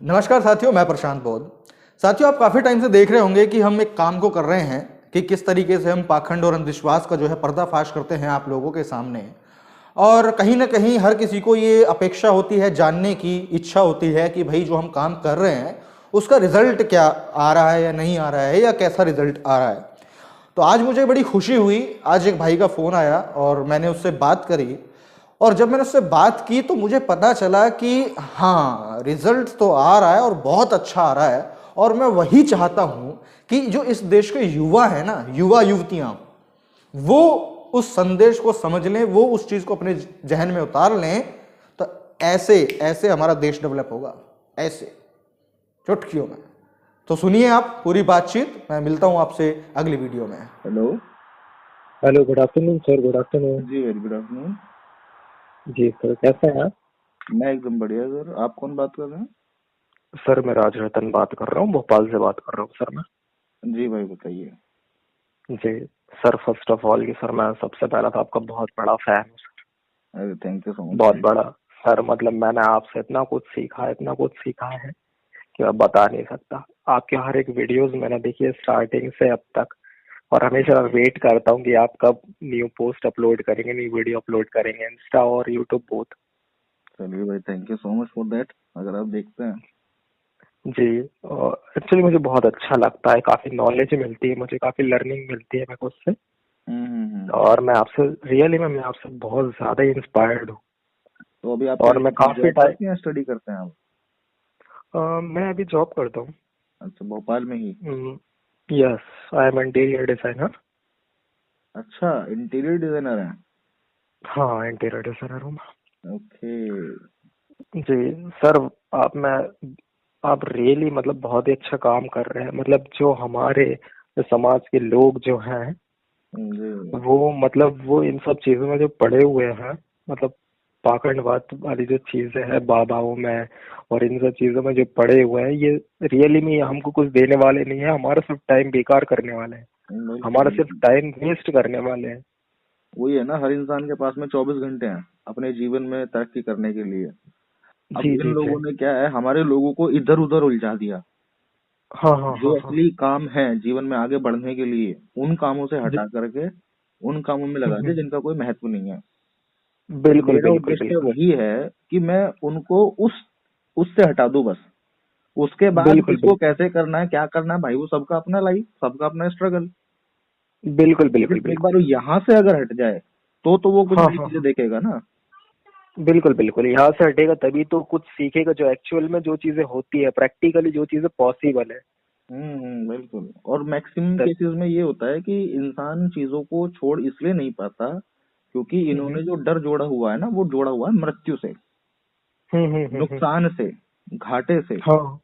नमस्कार साथियों, मैं प्रशांत बौद्ध। साथियों, आप काफ़ी टाइम से देख रहे होंगे कि हम एक काम को कर रहे हैं कि किस तरीके से हम पाखंड और अंधविश्वास का जो है पर्दाफाश करते हैं आप लोगों के सामने। और कहीं ना कहीं हर किसी को ये अपेक्षा होती है, जानने की इच्छा होती है कि भाई जो हम काम कर रहे हैं उसका रिजल्ट क्या आ रहा है या नहीं आ रहा है, या कैसा रिजल्ट आ रहा है। तो आज मुझे बड़ी खुशी हुई, आज एक भाई का फ़ोन आया और मैंने उससे बात करी। और जब मैंने उससे बात की तो मुझे पता चला कि हाँ, रिजल्ट तो आ रहा है और बहुत अच्छा आ रहा है। और मैं वही चाहता हूँ कि जो इस देश के युवा है ना, युवा युवतियाँ, वो उस संदेश को समझ लें, वो उस चीज़ को अपने जहन में उतार लें। तो ऐसे ऐसे हमारा देश डेवलप होगा, ऐसे चुटकियों में। तो सुनिए आप पूरी बातचीत। मैं मिलता हूँ आपसे अगली वीडियो में। Hello. Hello, good afternoon sir. Good afternoon. जी, वेरी गुड आफ्टरनून। जी सर, कैसे हैं आप? मैं एकदम बढ़िया सर। आप कौन बात कर रहे हैं? सर, मैं राजरतन बात कर रहा हूँ, भोपाल से बात कर रहा हूँ सर मैं। जी भाई, बताइए। जी sir, first of all, sir मैं सबसे पहला तो आपका बहुत बड़ा फैन हूँ सर। अरे थैंक यू सो मच बहुत भाई। बड़ा। सर मतलब मैंने आपसे इतना कुछ सीखा है कि मैं बता नहीं सकता। आपके हर एक वीडियोस मैंने देखी है स्टार्टिंग से अब तक। और हमेशा वेट करता हूँ कि आप कब न्यू पोस्ट अपलोड करेंगे, न्यू वीडियो अपलोड करेंगे, इंस्टा और यूट्यूब बोथ। चलिए भाई, thank you so much for that. अगर आप देखते हैं। जी। एक्चुअली मुझे बहुत अच्छा लगता है, काफी नॉलेज मिलती है मुझे, काफी लर्निंग मिलती है मेरे को उससे। और मैं आपसे बहुत ज्यादा इंस्पायर्ड हूँ। तो अभी आप क्या और मैं करते हैं? काफी जॉब टाइम करते हैं या स्टडी करते हैं आप? मैं अभी जॉब करता हूँ। अच्छा, भोपाल में ही? Yes, I am interior designer. अच्छा, इंटीरियर डिजाइनर हैं। हाँ, इंटीरियर डिजाइनर हूँ मैं। ओके। जी सर। आप मैं आप रियली मतलब बहुत ही अच्छा काम कर रहे हैं। मतलब जो हमारे समाज के लोग जो हैं, जी। वो इन सब चीजों में जो पड़े हुए हैं, मतलब पाखंडवाद वाली जो चीजें हैं बाबाओं में और इन सब चीजों में जो पड़े हुए हैं, ये रियली में हमको कुछ देने वाले नहीं है। हमारा सिर्फ टाइम बेकार करने वाले हैं, बिल्कुल हमारा सिर्फ बिल्कुल। टाइम वेस्ट करने वाले हैं। वही है ना, हर इंसान के पास में 24 घंटे हैं अपने जीवन में तरक्की करने के लिए। अब जी इन जी जी। लोगों ने क्या है, हमारे लोगों को इधर उधर उलझा दिया। हाँ हाँ जो हाँ हाँ। असली काम है जीवन में आगे बढ़ने के लिए, उन कामों से जी। हटा करके उन कामों में लगा दिया हम्म। जिनका कोई महत्व नहीं है। तो बिल्कुल मेरा बिल्कुल उद्देश्य बिल्कुल। वही है कि मैं उनको उससे हटा दूं बस। उसके बाद बिल्कुल किसको बिल्कुल। कैसे करना है, क्या करना है, भाई वो सबका अपना लाइफ, सबका अपना स्ट्रगल। बिल्कुल बिल्कुल लेकिन एक बिल्कुल। बार वो यहाँ से अगर हट जाए तो वो कुछ हाँ नई हाँ चीजें हाँ। देखेगा ना। बिल्कुल बिल्कुल, यहाँ से हटेगा तभी तो कुछ सीखेगा, जो एक्चुअल में जो चीजें होती है, प्रैक्टिकली जो चीजें पॉसिबल है। बिल्कुल। और मैक्सिमम तब। केसेस में ये होता है कि इंसान चीजों को छोड़ इसलिए नहीं पाता क्योंकि हम्म इन्होंने जो डर जोड़ा हुआ है ना, वो जोड़ा हुआ है मृत्यु से, हम्म। नुकसान से, घाटे से। हाँ।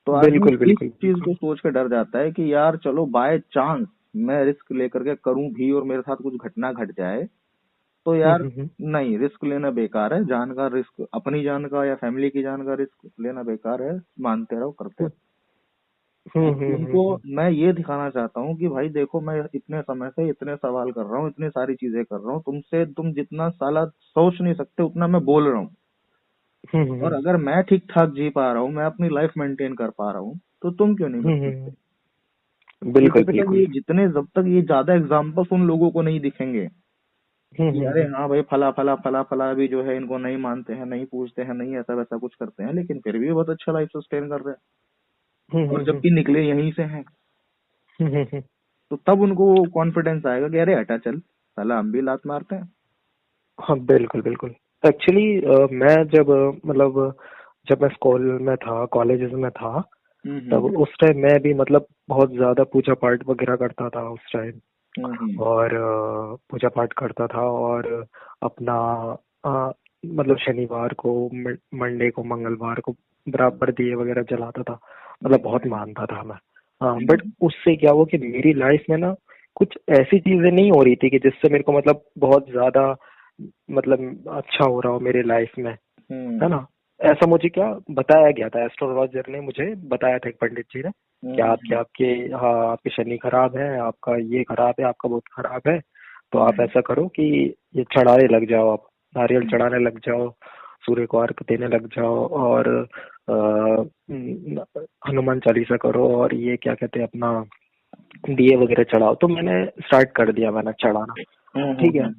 तो आदमी बिल्कुल इस बिल्कुल चीज बिल्कुल। को सोच के डर जाता है कि यार चलो बाय चांस मैं रिस्क लेकर के करूं भी और मेरे साथ कुछ घटना घट जाए तो यार, हम्म। नहीं, रिस्क लेना बेकार है। जान का रिस्क, अपनी जान का या फैमिली की जान का रिस्क लेना बेकार है। मानते रहो, करते रहो। तो उनको हम्म। मैं ये दिखाना चाहता हूँ कि भाई देखो, मैं इतने समय से इतने सवाल कर रहा हूँ, इतनी सारी चीजें कर रहा हूँ तुमसे, तुम जितना साला सोच नहीं सकते उतना मैं बोल रहा हूँ। और हम्म। अगर मैं ठीक ठाक जी पा रहा हूँ, मैं अपनी लाइफ मेंटेन कर पा रहा हूँ, तो तुम क्यों नहीं कर सकते? ये बिल्कुल जब तक बिल्कुल। ये जितने जब तक ये ज्यादा एग्जाम्पल्स उन लोगों को नहीं दिखेंगे कि अरे हम्म। हाँ भाई, फला फला फला फला भी जो है इनको नहीं मानते हैं, नहीं पूछते हैं, नहीं ऐसा वैसा कुछ करते हैं, लेकिन फिर भी बहुत अच्छा लाइफ सस्टेन कर रहे हैं, और हम्म। जबकि निकले यहीं से हैं। तो तब उनको कॉन्फिडेंस आएगा कि अरे हटा चल, साला हम भी लात मारते हैं। हाँ, बिल्कुल बिल्कुल। एक्चुअली मैं जब जब मैं स्कूल में था, कॉलेजेस में था, तब हम्म उस टाइम मैं भी मतलब बहुत ज्यादा पूजा पाठ वगैरह करता था उस टाइम। हम्म और पूजा पाठ करता था। और अपना अ, मतलब शनिवार को, मंडे को, मंगलवार को बराबर दिए वगैरह जलाता था। मतलब बहुत हम्म मानता था मैं। हाँ, बट हम्म उससे क्या हुआ कि मेरी लाइफ में ना कुछ ऐसी चीजें नहीं हो रही थी कि जिससे मेरे को मतलब बहुत ज्यादा मतलब अच्छा हो रहा हो मेरे लाइफ में, है हम्म ना। ऐसा मुझे क्या बताया गया था, एस्ट्रोलॉजर ने मुझे बताया था, एक पंडित जी ने, कि आपके हम्म आपके हाँ, आपके शनि खराब है, आपका ये खराब है, आपका बहुत खराब है। तो आप हम्म ऐसा करो कि ये चढ़ाने लग जाओ, आप नारियल हम्म चढ़ाने लग जाओ, सूर्य को अर्घ देने लग जाओ, और हनुमान चालीसा करो और ये क्या कहते हैं अपना दिए वगैरह चढ़ाओ। तो मैंने स्टार्ट कर दिया, मैंने चढ़ाना। ठीक है।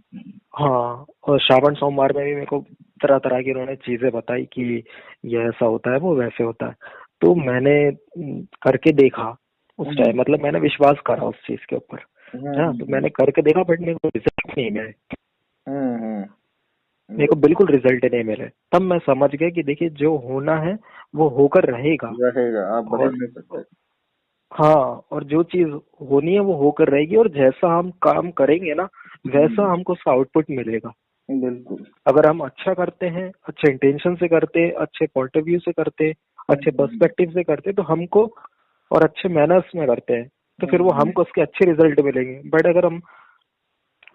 हाँ, और श्रावण सोमवार में भी मेरे को तरह तरह की उन्होंने चीजें बताई कि ये ऐसा होता है, वो वैसे होता है। तो मैंने करके देखा उस टाइम, मतलब मैंने विश्वास करा उस चीज के ऊपर, है ना। तो मैंने करके देखा, बट मेरे को रिजल्ट नहीं मिले, मेरे को बिल्कुल रिजल्ट नहीं मिले। तब मैं समझ गया कि देखिए जो होना है वो होकर रहेगा, आप बदल और नहीं सकते। हाँ, और जो चीज होनी है वो होकर रहेगी, और जैसा हम काम करेंगे ना वैसा हमको उसका आउटपुट मिलेगा। बिल्कुल। अगर हम अच्छा करते हैं, अच्छे इंटेंशन से करते, अच्छे पॉइंट ऑफ व्यू से करते, अच्छे पर्सपेक्टिव से करते, तो हमको, और अच्छे मैनर्स में करते हैं, तो फिर वो हमको उसके अच्छे रिजल्ट मिलेंगे। बट अगर हम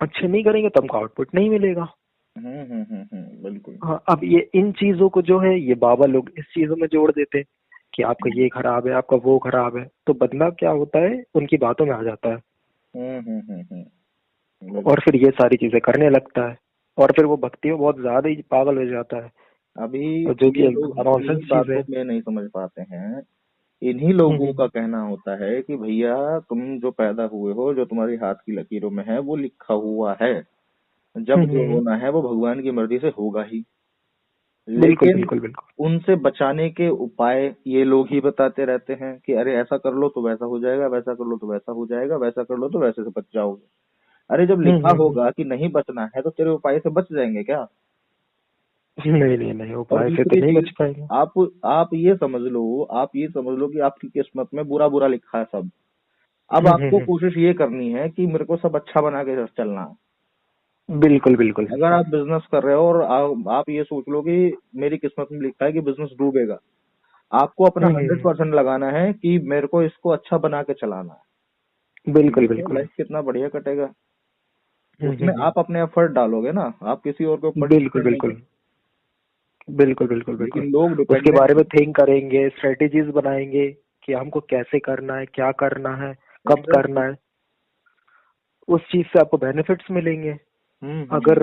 अच्छे नहीं करेंगे तो हमको आउटपुट नहीं मिलेगा। बिल्कुल। हाँ, अब ये इन चीजों को जो है ये बाबा लोग इस चीजों में जोड़ देते हैं कि आपका ये खराब है, आपका वो खराब है, तो बंदा क्या होता है उनकी बातों में आ जाता है, और फिर ये सारी चीजें करने लगता है, और फिर वो भक्ति में बहुत ज्यादा ही पागल हो जाता है, अभी और जो कि ये एक लोग अपनी नॉनसेंस ही चीज है। बातों में नहीं समझ पाते हैं। इन्हीं लोगों का कहना होता है कि भैया तुम जो पैदा हुए हो, जो तुम्हारी हाथ की लकीरों में है वो लिखा हुआ है, जब जो होना है वो भगवान की मर्जी से होगा ही। बिल्कुल लेकिन बिल्कुल बिल्कुल। उनसे बचाने के उपाय ये लोग ही बताते रहते हैं कि अरे ऐसा कर लो तो वैसा हो जाएगा, वैसा कर लो तो वैसा हो जाएगा, वैसा कर लो तो वैसे से बच जाओगे। अरे जब लिखा होगा कि नहीं बचना है तो तेरे उपाय से बच जाएंगे क्या? नहीं नहीं नहीं, और उपाय से तो दूसरी नहीं चीज, बच पाएंगे। आप ये समझ लो कि आपकी किस्मत में बुरा बुरा लिखा है सब। अब आपको कोशिश ये करनी है कि मेरे को सब अच्छा बना के चलना है। बिल्कुल बिल्कुल अगर बिल्कुल। आप बिजनेस कर रहे हो और आप ये सोच लो कि मेरी किस्मत में लिखा है कि बिजनेस डूबेगा, आपको अपना 100% लगाना है कि मेरे को इसको अच्छा बना के चलाना है। बिल्कुल देखो बिल्कुल। लाइफ कितना बढ़िया कटेगा। उसमें आप अपने एफर्ट डालोगे ना, आप किसी और के ऊपर बिल्कुल डिपेंड नहीं बिल्कुल कर। बिल्कुल बिल्कुल बिल्कुल। लेकिन लोग उसके डिपेंडेंट बारे में थिंक करेंगे, स्ट्रेटेजीज बनाएंगे कि हमको कैसे करना है, क्या करना है, कब करना है, उस चीज से आपको बेनिफिट्स मिलेंगे। अगर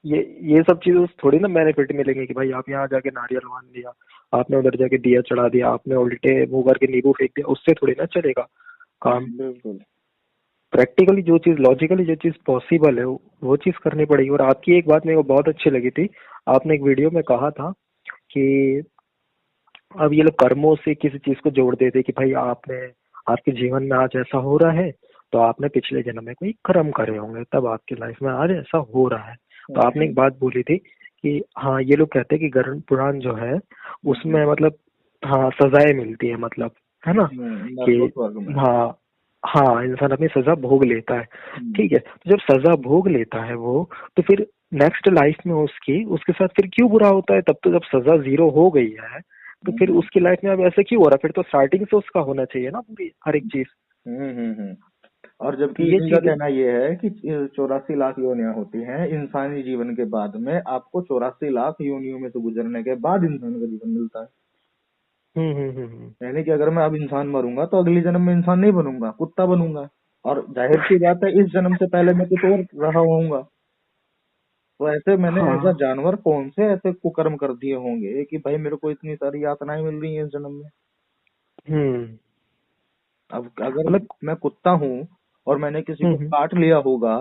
ये सब चीजें थोड़ी ना बेनिफिट मिलेंगे कि भाई आप यहाँ जाके नारियल बांध दिया, आपने उधर जाके दिया चढ़ा दिया, आपने उल्टे मुंह करके नींबू फेंक दिया, उससे थोड़ी ना चलेगा काम। बिल्कुल। प्रैक्टिकली जो चीज, लॉजिकली जो चीज पॉसिबल है वो चीज करनी पड़ेगी। और आपकी एक बात मेरे को बहुत अच्छी लगी थी, आपने एक वीडियो में कहा था कि अब ये लोग कर्मों से किसी चीज को जोड़ देते कि भाई आपने, आपके जीवन में आज ऐसा हो रहा है तो आपने पिछले जन्म में कोई कर्म करे होंगे, तब आपकी लाइफ में आज ऐसा हो रहा है। तो आपने एक बात बोली थी कि हाँ, ये लोग कहते हैं कि गरुड़ पुराण जो है उसमें मतलब हाँ सजाएं मिलती है, मतलब है ना कि हाँ हाँ इंसान अपनी सजा भोग लेता है। ठीक है, तो जब सजा भोग लेता है वो, तो फिर नेक्स्ट लाइफ में उसकी उसके साथ फिर क्यों बुरा होता है? तब तो जब सजा 0 हो गई है तो फिर उसकी लाइफ में अब ऐसे क्यों हो रहा है? फिर तो स्टार्टिंग से उसका होना चाहिए ना पूरी हर एक चीज। और जबकि ये इनका चीज कहना ये है कि 84 लाख योनियां होती हैं इंसानी जीवन के बाद में, आपको 84 लाख योनियों में से गुजरने के बाद इंसान का जीवन मिलता है। यानी कि अगर मैं अब इंसान मरूंगा तो अगले जन्म में इंसान नहीं बनूंगा, कुत्ता बनूंगा। और जाहिर सी बात है इस जन्म से पहले मैं कुछ और रहा होऊंगा। तो ऐसे मैंने ऐसा हाँ। जानवर कौन से ऐसे कुकर्म कर दिए होंगे कि भाई मेरे को इतनी सारी यातनाएं मिल रही हैं इस जन्म में। हम्म। अब अगर मतलब मैं कुत्ता हूँ और मैंने किसी को हम्म काट लिया होगा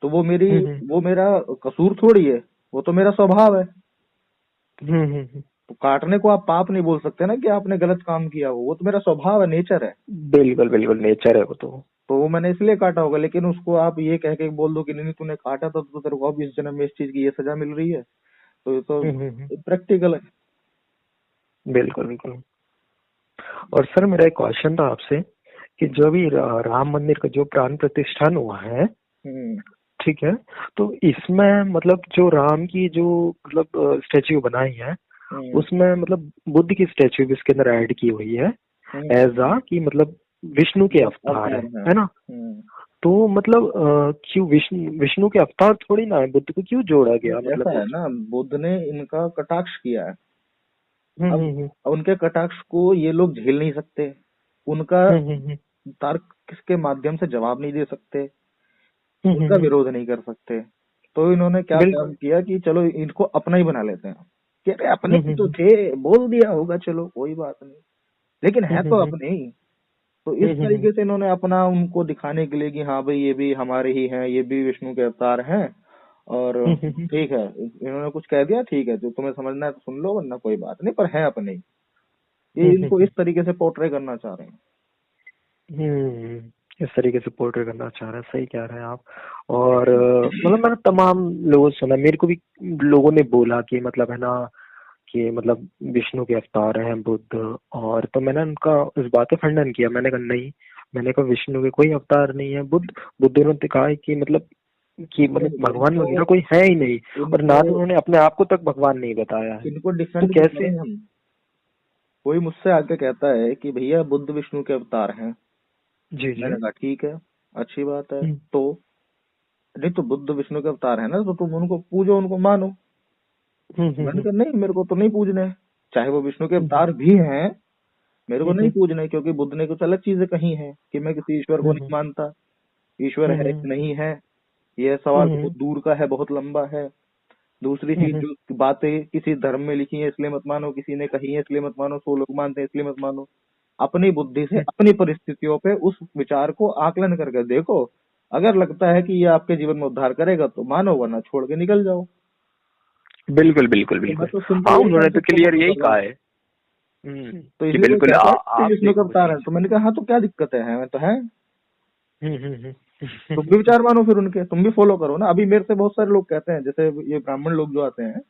तो हम्म वो मेरा कसूर थोड़ी है, वो तो मेरा स्वभाव है। हम्म। तो काटने को आप पाप नहीं बोल सकते ना कि आपने गलत काम किया हो, वो तो मेरा स्वभाव है, नेचर है। बिल्कुल बिल्कुल, नेचर है वो तो। तो वो मैंने इसलिए काटा होगा। लेकिन उसको आप ये कह के बोल दो कि नहीं नहीं तूने काटा था तो तेरे को अब इस जन्म में इस चीज की ये सजा मिल रही है, तो ये तो हम्म। प्रैक्टिकल है। बिल्कुल बिल्कुल। और सर मेरा एक क्वेश्चन था आपसे कि जो भी राम मंदिर का जो प्राण प्रतिष्ठान हुआ है, हम्म ठीक है, तो इसमें मतलब जो राम की जो मतलब स्टेच्यू बनाई है हम्म उसमें मतलब बुद्ध की स्टेच्यू भी इसके अंदर ऐड की हुई है एज हम्म। आ कि मतलब विष्णु के अवतार अवतार है ना। हम्म। तो मतलब क्यों विष्णु विष्णु के अवतार थोड़ी ना है, बुद्ध को क्यों जोड़ा गया ऐसा मतलब है ना, बुद्ध ने इनका कटाक्ष किया है। अब हम्म उनके कटाक्ष को ये लोग झेल नहीं सकते, उनका हम्म तर्क के माध्यम से जवाब नहीं दे सकते, उनका हम्म। विरोध नहीं कर सकते। तो इन्होंने क्या काम बिल्कुल किया कि चलो इनको अपना ही बना लेते हैं। कि अरे अपने ही तो हम्म। थे, बोल दिया होगा, चलो कोई बात नहीं। लेकिन है तो अपने ही। तो इस तरीके से इन्होंने अपना उनको दिखाने के लिए कि हाँ भाई ये भी हमारे ही हैं, ये भी विष्णु के अवतार हैं, और ठीक है इन्होंने कुछ कह दिया, ठीक है जो तुम्हें समझना है तो सुन लो, वरना कोई बात नहीं, पर है अपने ही। ये इनको इस तरीके से पोर्ट्रे करना चाह रहे हैं। इस तरीके से पोर्ट्रे करना चाह रहे हैं, सही कह रहे हैं आप। और मतलब मैंने तमाम लोगों से सुना, मेरे को भी लोगों ने बोला कि मतलब है ना कि मतलब विष्णु के अवतार हैं बुद्ध, और तो मैंने उनका इस बात का खंडन किया। मैंने कहा नहीं, मैंने कहा विष्णु के कोई अवतार नहीं है। बुद्ध ने कहा है कि मतलब भगवान वगैरह कोई है ही नहीं, और ना तो उन्होंने अपने आप को तक भगवान नहीं बताया है। इनको तो डिफेंड कैसे? हम, कोई मुझसे आके कहता है कि भैया बुद्ध विष्णु के अवतार हैं, जी जी। मैंने कहा ठीक है, अच्छी बात है, तो नहीं तो बुद्ध विष्णु के अवतार है ना, तो तुम उनको पूजो, उनको मानो। मैंने कहा नहीं, मेरे को तो नहीं पूजने, चाहे वो विष्णु के अवतार भी हैं, मेरे को नहीं पूजने, क्योंकि बुद्ध ने कुछ अलग चीजें कही हैं कि मैं किसी ईश्वर को नहीं मानता, ईश्वर है कि नहीं है यह सवाल बहुत दूर का है, बहुत लंबा है। दूसरी चीज, जो बातें किसी धर्म में लिखी है इसलिए मत मानो, किसी ने कही है इसलिए मत मानो, 100 लोग मानते हैं इसलिए मत मानो। अपनी बुद्धि से अपनी परिस्थितियों पे उस विचार को आकलन करके देखो, अगर लगता है कि ये आपके जीवन में उद्धार करेगा तो मानो, वरना छोड़ के निकल जाओ। बिल्कुल बिल्कुल तो मैं बिल्कुल। तो सिंपल हाँ, यही उन्होंने तो कॉन्सेप्ट को क्लियर फॉलो यही कर रहा कहा हूँ। है तो कि इसलिए कोई बिल्कुल कहता है कि आप विष्णु का देखो अवतार है, चीज। तो मैंने कहा हाँ तो क्या दिक्कत है, मैं तो है। हम्म। तुम भी विचार मानो फिर उनके, तुम भी फॉलो करो ना। अभी मेरे से बहुत सारे लोग कहते हैं, जैसे ये ब्राह्मण लोग जो आते हैं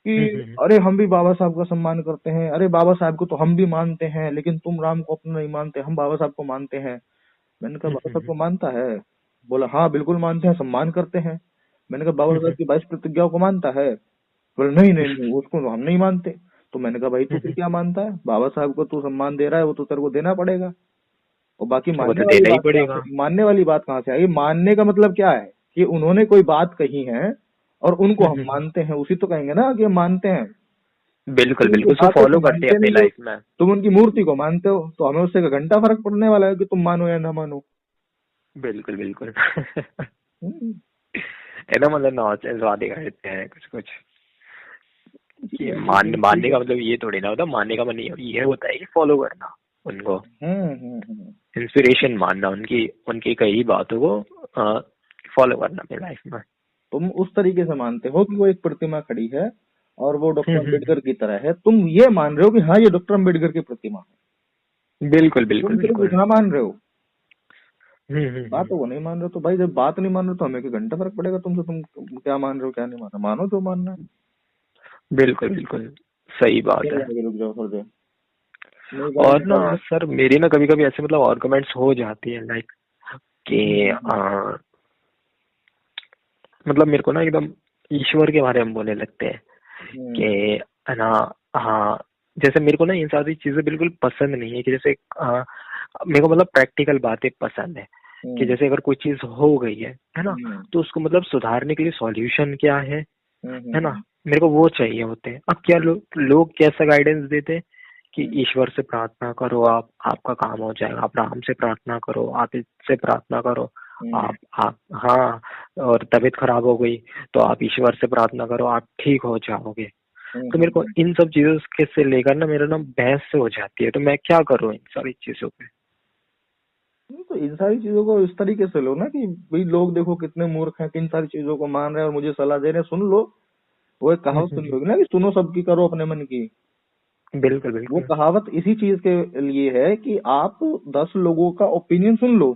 कि अरे हम भी बाबा साहब का सम्मान करते हैं, अरे बाबा साहब को तो हम भी मानते हैं, लेकिन तुम राम को अपना नहीं मानते, हम बाबा साहब को मानते हैं। मैंने कहा बाबा साहब को मानता है? बोला हाँ बिल्कुल मानते हैं, सम्मान करते हैं। मैंने कहा बाबा साहब की 22 प्रतिज्ञाओं को मानता है? बोले नहीं नहीं नहीं, उसको तो हम नहीं मानते। तो मैंने कहा भाई तू फिर क्या मानता है? बाबा साहब को तू सम्मान दे रहा है, वो तो तेरे को देना पड़ेगा। और बाकी वो तो देना ही पड़ेगा। मानने वाली बात कहाँ से आई? मानने का मतलब क्या है कि उन्होंने कोई बात कही है और उनको हम मानते हैं, उसी तो कहेंगे ना कि हम मानते हैं। बिल्कुल तुम उनकी बिल्कुल, उसको बातों को फॉलो करते हैं मानते अपनी नहीं हो, लाइफ में। तुम उनकी मूर्ति को मानते हो, तो हमें उससे का घंटा फर्क पड़ने वाला है कि तुम मानो या ना मानो। बिल्कुल बिल्कुल। हम्म, है ना, मतलब नॉनसेंस बातें करते हैं कुछ कुछ कि ठीक मानने है। का मतलब ये थोड़ी ना होता। मानने का मतलब ये होता है कि फॉलो करना उनको, हम्म। इंस्पिरेशन मानना, उनकी उनकी कई बातों को फॉलो करना अपनी लाइफ में। तुम उस तरीके से मानते हो कि वो एक प्रतिमा खड़ी है और वो डॉक्टर अम्बेडकर की तरह है, तुम ये मान रहे हो कि हाँ ये डॉक्टर अम्बेडकर की प्रतिमा है, बिल्कुल बिल्कुल तुम सिर्फ बिल्कुल। इतना मान रहे हो, बात हम्म। तो वो नहीं मान रहे हो। तो भाई जब बात नहीं मान रहे हो तो हमें क्या घंटा फर्क पड़ेगा तुमसे, तुम क्या मान रहे हो क्या नहीं मान रहे हो, मानो जो मानना है। बिल्कुल बिल्कुल, सही बात चल है। आगे रुक जाओ थोड़ी देर, नहीं और ना निकाल दो। सर, मेरी ना कभी कभी ऐसे मतलब आर्गुमेंट्स हो जाती है, लाइक कि मतलब मेरे को ना एकदम ईश्वर के बारे में बोलने लगते हैं कि हम्म, है ना। हाँ, जैसे मेरे को ना ये सारी चीजें बिल्कुल पसंद नहीं है कि जैसे मेरे को मतलब प्रैक्टिकल बातें पसंद है कि हम्म, जैसे अगर कोई चीज हो गई है ना, हम्म, तो उसको मतलब सुधारने के लिए सॉल्यूशन क्या है ना, हम्म, मेरे को वो चाहिए होते हैं। अब क्या लोग कैसा गाइडेंस देते हैं कि हम्म, ईश्वर से प्रार्थना करो, आपका काम हो जाएगा, आप राम से प्रार्थना करो, आप इससे प्रार्थना करो, हम्म, आप हाँ, और तबीयत खराब हो गई तो आप ईश्वर से प्रार्थना करो, आप ठीक हो जाओगे। तो मेरे को हम्म। इन सब चीजों के से लेकर ना मेरा ना बहस से हो जाती है, तो मैं क्या करूँ इन सारी चीजों पे? नहीं, तो इन सारी चीजों को इस तरीके से लो ना कि भाई लोग देखो कितने मूर्ख हैं कि इन सारी चीजों को मान रहे हैं और मुझे सलाह दे रहे हैं, सुन लो। वो एक कहावत सुनी होगी ना कि सुनो सबकी करो अपने मन की। बिल्कुल वो बिल्कुल। कहावत इसी चीज के लिए है कि आप 10 लोगों का ओपिनियन सुन लो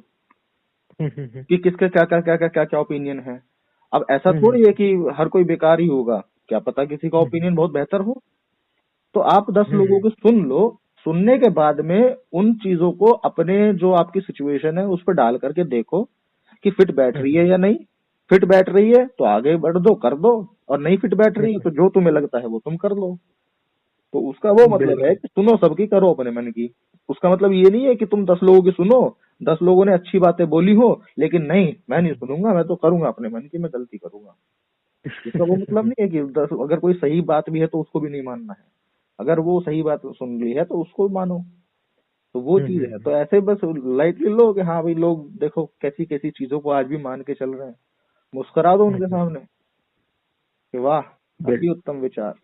कि किसके क्या ओपिनियन है। अब ऐसा थोड़ी है कि हर कोई बेकार ही होगा, क्या पता किसी का ओपिनियन बहुत बेहतर हो। तो आप 10 लोगों को सुन लो, सुनने के बाद में उन चीजों को अपने जो आपकी सिचुएशन है उस पर डाल करके देखो कि फिट बैठ रही है या नहीं। फिट बैठ रही है तो आगे बढ़ दो, कर दो, और नहीं फिट बैठ रही है तो जो तुम्हें लगता है वो तुम कर लो। तो उसका वो मतलब है बिल्कुल। कि सुनो सबकी, करो अपने मन की। उसका मतलब ये नहीं है कि तुम 10 लोगों की सुनो, 10 लोगों ने अच्छी बातें बोली हो, लेकिन नहीं मैं नहीं सुनूंगा, मैं तो करूंगा अपने मन की, मैं गलती करूंगा। इसका वो मतलब नहीं है कि 10 अगर कोई सही बात भी है तो उसको भी नहीं मानना है, अगर वो सही बात सुन ली है तो उसको मानो। तो वो चीज है। तो ऐसे बस लाइटली लो कि हाँ भाई लोग देखो कैसी कैसी चीजों को आज भी मान के चल रहे हैं, मुस्कुरा दो उनके सामने कि वाह, बिल अति उत्तम विचार।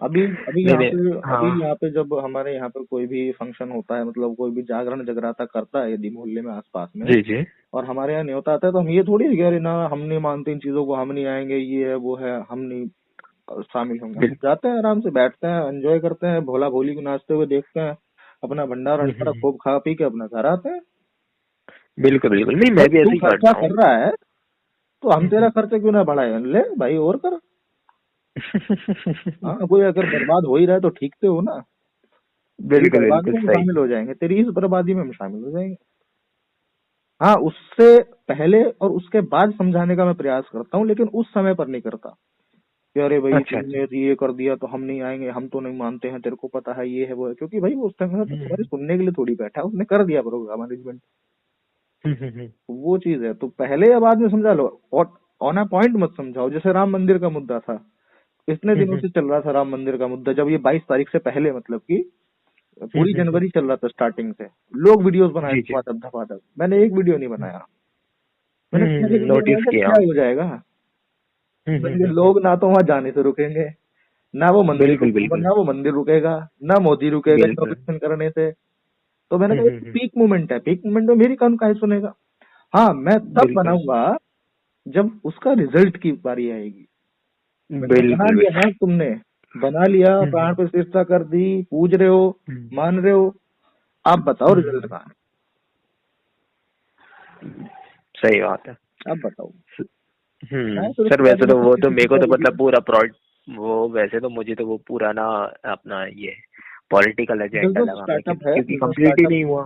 अभी अभी नहीं यहाँ नहीं, पे हाँ अभी यहाँ पे जब हमारे यहाँ पे कोई भी फंक्शन होता है, मतलब कोई भी जागरण जगराता करता है यदि मोहल्ले में आसपास में, जी जी। और हमारे यहाँ न्योता आता है, तो हम ये थोड़ी कह रहे ना हम नहीं मानते इन चीजों को, हम नहीं आएंगे, ये है वो है, हम नहीं शामिल होंगे। हम बिल, जाते हैं, आराम से बैठते हैं, एंजॉय करते हैं, भोला भोली को नाचते हुए देखते हैं, अपना भंडारा अंडारा खूब खा पी के अपना घर आते हैं। बिल्कुल बिल्कुल, नहीं भाई मैं भी तू ऐसे ही खर्चा करता हूँ। कर रहा है तो हम तेरा खर्चा क्यों ना बढ़ाए, ले भाई और कर। हाँ, कोई अगर बर्बाद हो ही रहा है तो ठीक से हो ना। तेरी बिल्कुल बर्बादी बिल्कुल में हम सही। शामिल हो जाएंगे, तेरी इस बर्बादी में हम शामिल हो जाएंगे। हाँ, उससे पहले और उसके बाद समझाने का मैं प्रयास करता हूँ, लेकिन उस समय पर नहीं करता कि अरे भाई अच्छा अच्छा। तुमने ये कर दिया तो हम नहीं आएंगे, हम तो नहीं मानते हैं, तेरे को पता है ये है वो है। क्योंकि भाई वो उस टाइम तो तुम्हारी सुनने के लिए थोड़ी बैठा है, उसने कर दिया प्रोग्राम मैनेजमेंट। हम्म। वो चीज है, तो पहले या बाद में समझा लो, और ऑन अ पॉइंट मत समझाओ। जैसे राम मंदिर का मुद्दा था, इतने दिनों से चल रहा था राम मंदिर का मुद्दा, जब ये 22 तारीख से पहले, मतलब कि पूरी जनवरी चल रहा था स्टार्टिंग से, लोग वीडियोस बनाए जी जी। धपाधप धपाधप। मैंने एक वीडियो नहीं बनाया। मैंने कहा एक वीडियो नोटिस बनाया तो किया। क्या हो जाएगा। भाई लोग ना तो वहां जाने से रुकेंगे, ना वो मंदिर बिल्कुल बिल्कुल ना वो मंदिर रुकेगा, ना मोदी रुकेगा बिल्कुल। इनोग्रेशन करने से। तो मैंने कहा पीक मोमेंट है, पीक मोमेंट में मेरी कौन काहे सुनेगा। हाँ, मैं तब बिल्कुल बनाऊंगा जब उसका रिजल्ट की बारी आएगी। मैंने बना बिल्कुल लिया बिल्कुल। ना, तुमने बना लिया, प्राण प्रतिष्ठा कर दी, पूज रहे हो, मान रहे हो, आप बताओ रिजल्ट कहाँ सही बात है। है, आप बताओ। मैं फिर सर उसके बाद वैसे में तो वो किसी तो किसी मेरे को का तो मतलब वीडियो। पूरा प्रोड वो वैसे तो मुझे तो वो पूरा ना अपना ये पॉलिटिकल एजेंडा बिजनेस लगा मैं, स्टार्टअप है, क्योंकि बिजनेस कंप्लीट ही स्टार्टअप। नहीं हुआ।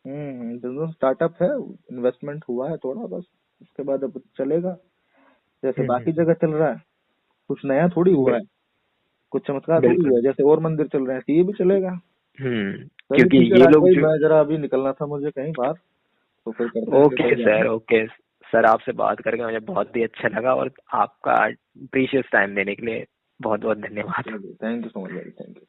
बिजनेस स्टार्टअप है, इन्वेस्टमेंट हुआ है थोड़ा बस, उसके बाद अब चलेगा जैसे बाकी जगह चल रहा है। कुछ नया थोड़ी हुआ है, बिल, कुछ चमत्कार थोड़ी बिल्कुल। हुआ है। जैसे और मंदिर चल रहे हैं तो ये भी चलेगा। चलिए क्योंकि ठीक है ये राज लोग भाई, जो मैं जरा अभी निकलना था मुझे कहीं बाहर, तो फिर करते हैं फिर ओके कभी बात। सर, ओके सर, आपसे बात करके मुझे बहुत ही अच्छा लगा, और आपका प्रीशियस टाइम देने के लिए बहुत बहुत धन्यवाद। चलिए, थैंक यू सो मच भाई, थैंक यू।